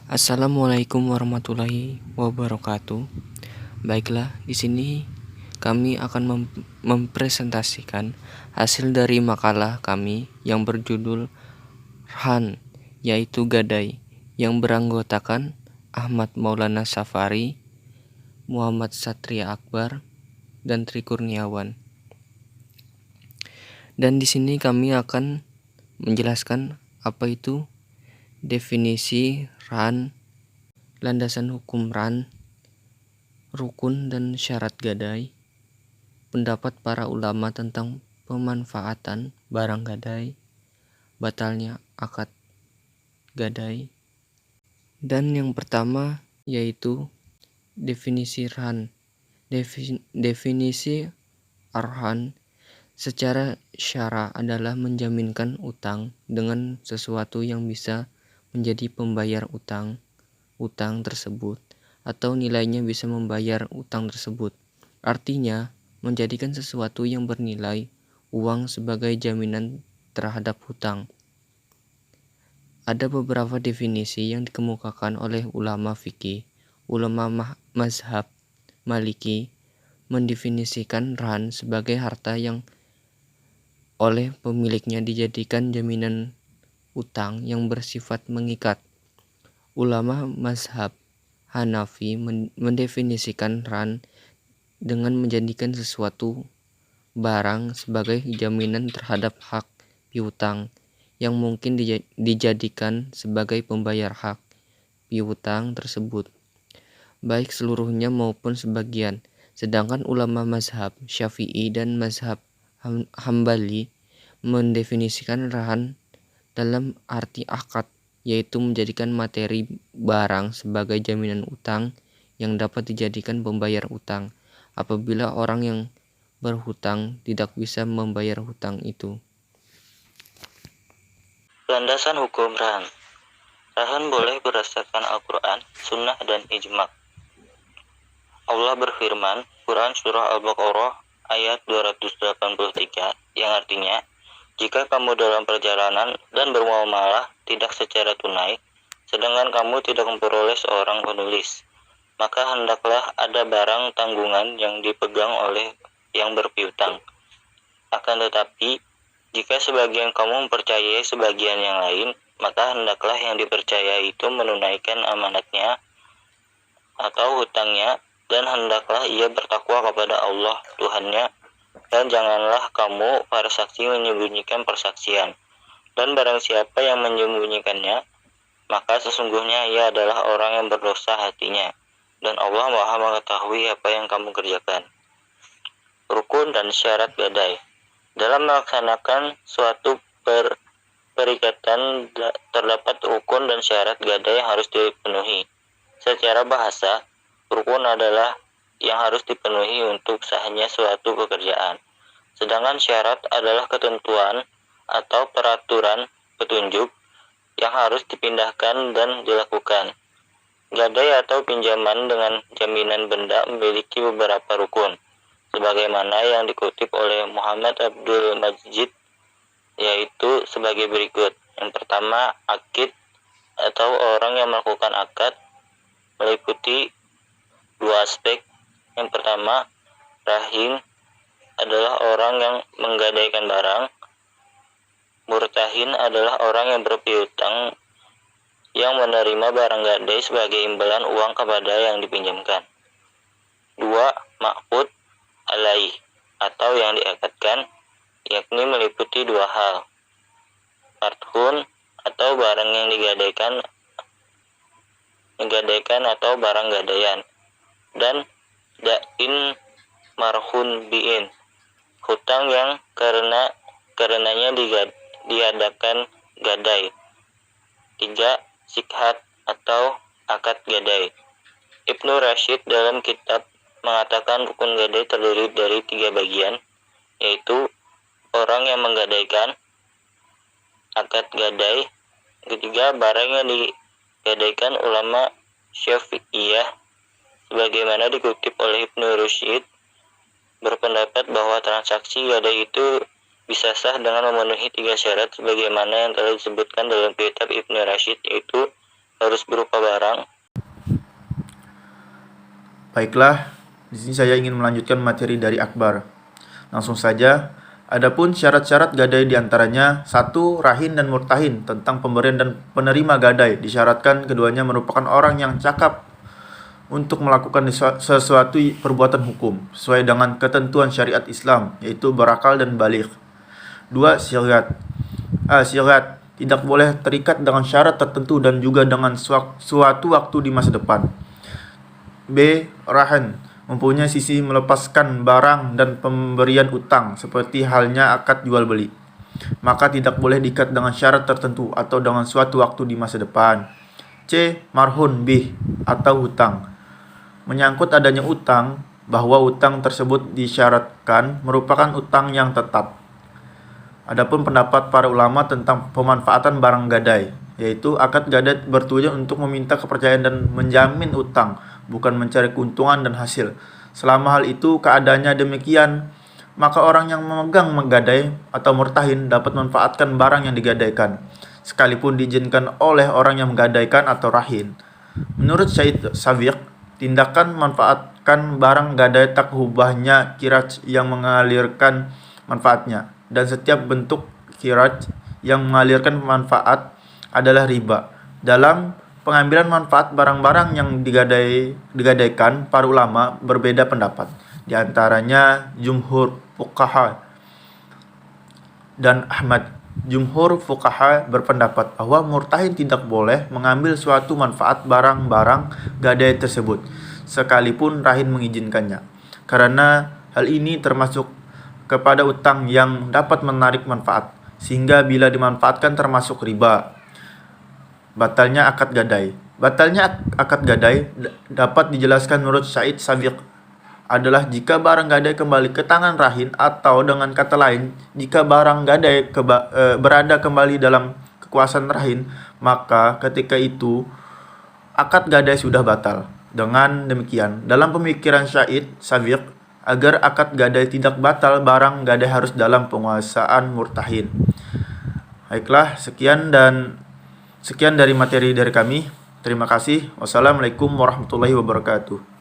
Assalamualaikum warahmatullahi wabarakatuh. Baiklah, di sini kami akan mempresentasikan hasil dari makalah kami yang berjudul RHAN, yaitu Gadai, yang beranggotakan Ahmad Maulana Safari, Muhammad Satria Akbar, dan Tri Kurniawan. Dan di sini kami akan menjelaskan apa itu definisi RHAN, landasan hukum RHAN, rukun dan syarat gadai, pendapat para ulama tentang pemanfaatan barang gadai, batalnya akad gadai, dan yang pertama yaitu definisi RHAN. Definisi RHAN secara syara adalah menjaminkan utang dengan sesuatu yang bisa menjadi pembayar utang tersebut, atau nilainya bisa membayar utang tersebut. Artinya, menjadikan sesuatu yang bernilai uang sebagai jaminan terhadap hutang. Ada beberapa definisi yang dikemukakan oleh ulama fikih. Ulama mazhab Maliki mendefinisikan RHAN sebagai harta yang oleh pemiliknya dijadikan jaminan utang yang bersifat mengikat. Ulama mazhab Hanafi mendefinisikan RHAN dengan menjadikan sesuatu barang sebagai jaminan terhadap hak piutang yang mungkin dijadikan sebagai pembayar hak piutang tersebut, baik seluruhnya maupun sebagian. Sedangkan ulama mazhab Syafi'i dan mazhab Hambali mendefinisikan RHAN dalam arti akad, yaitu menjadikan materi barang sebagai jaminan utang yang dapat dijadikan pembayar utang apabila orang yang berhutang tidak bisa membayar hutang itu. Landasan hukum RHAN. RHAN boleh berdasarkan Al-Quran, Sunnah, dan Ijma'. Allah berfirman, Quran Surah Al-Baqarah ayat 283, yang artinya, jika kamu dalam perjalanan dan bermuamalah tidak secara tunai, sedangkan kamu tidak memperoleh seorang penulis, maka hendaklah ada barang tanggungan yang dipegang oleh yang berpiutang. Akan tetapi, jika sebagian kamu mempercayai sebagian yang lain, maka hendaklah yang dipercaya itu menunaikan amanatnya atau hutangnya, dan hendaklah ia bertakwa kepada Allah Tuhannya, dan janganlah kamu para saksi menyembunyikan persaksian. Dan barang siapa yang menyembunyikannya, maka sesungguhnya ia adalah orang yang berdosa hatinya, dan Allah Maha mengetahui apa yang kamu kerjakan. Rukun dan syarat gadai. Dalam melaksanakan suatu perikatan terdapat rukun dan syarat gadai yang harus dipenuhi. Secara bahasa, rukun adalah yang harus dipenuhi untuk sahnya suatu pekerjaan. Sedangkan syarat adalah ketentuan atau peraturan petunjuk yang harus dipindahkan dan dilakukan. Gadai atau pinjaman dengan jaminan benda memiliki beberapa rukun, sebagaimana yang dikutip oleh Muhammad Abdul Majid, yaitu sebagai berikut. Yang pertama, akid atau orang yang melakukan akad meliputi dua aspek. Yang pertama, rahin adalah orang yang menggadaikan barang. Murtahin adalah orang yang berpiutang yang menerima barang gadai sebagai imbalan uang kepada yang dipinjamkan. Dua, ma'qud alaih atau yang diakadkan, yakni meliputi dua hal. Marhun atau barang yang digadaikan atau barang gadaian, dan dain marhun bi'in, hutang yang karenanya diadakan gadai. Tiga, sikhat atau akad gadai. Ibnu Rashid dalam kitab mengatakan rukun gadai terdiri dari 3 bagian, yaitu orang yang menggadaikan, akad gadai. Ketiga, barang yang digadaikan. Ulama Syafi'iyah sebagaimana dikutip oleh Ibnu Rashid berpendapat bahwa transaksi gadai itu bisa sah dengan memenuhi 3 syarat sebagaimana yang telah disebutkan dalam kitab Ibnu Rashid, yaitu harus harus berupa barang. Baiklah, di sini saya ingin melanjutkan materi dari Akbar. Langsung saja, adapun syarat-syarat gadai diantaranya 1. Rahin dan murtahin tentang pemberian dan penerima gadai. Disyaratkan keduanya merupakan orang yang cakap untuk melakukan sesuatu perbuatan hukum sesuai dengan ketentuan syariat Islam, yaitu berakal dan baligh. 2. Sigat. Sigat tidak boleh terikat dengan syarat tertentu dan juga dengan suatu waktu di masa depan. B. Rahan mempunyai sisi melepaskan barang dan pemberian utang seperti halnya akad jual beli, maka tidak boleh diikat dengan syarat tertentu atau dengan suatu waktu di masa depan. C. Marhun bih atau hutang, menyangkut adanya utang, bahwa utang tersebut disyaratkan merupakan utang yang tetap. Adapun pendapat para ulama tentang pemanfaatan barang gadai, yaitu akad gadai bertujuan untuk meminta kepercayaan dan menjamin utang, bukan mencari keuntungan dan hasil. Selama hal itu keadaannya demikian, maka orang yang memegang gadai atau murtahin dapat memanfaatkan barang yang digadaikan, sekalipun diizinkan oleh orang yang menggadaikan atau rahin. Menurut Syed Sabiq, tindakan memanfaatkan barang gadai tak hubahnya kiraj yang mengalirkan manfaatnya, dan setiap bentuk kiraj yang mengalirkan manfaat adalah riba. Dalam pengambilan manfaat barang-barang yang digadaikan, para ulama berbeda pendapat. Di antaranya Jumhur Fuqaha dan Ahmad. Jumhur Fuqaha berpendapat bahwa murtahin tidak boleh mengambil suatu manfaat barang-barang gadai tersebut, sekalipun rahin mengizinkannya, karena hal ini termasuk kepada utang yang dapat menarik manfaat, sehingga bila dimanfaatkan termasuk riba. Batalnya akad gadai. Batalnya akad gadai dapat dijelaskan menurut Syed Sabiq adalah jika barang gadai kembali ke tangan rahin, atau dengan kata lain, jika barang gadai berada kembali dalam kekuasaan rahin, maka ketika itu akad gadai sudah batal. Dengan demikian, dalam pemikiran Syed Sabiq, agar akad gadai tidak batal, barang gadai harus dalam penguasaan murtahin. Baiklah, sekian dari materi dari kami. Terima kasih. Wassalamualaikum warahmatullahi wabarakatuh.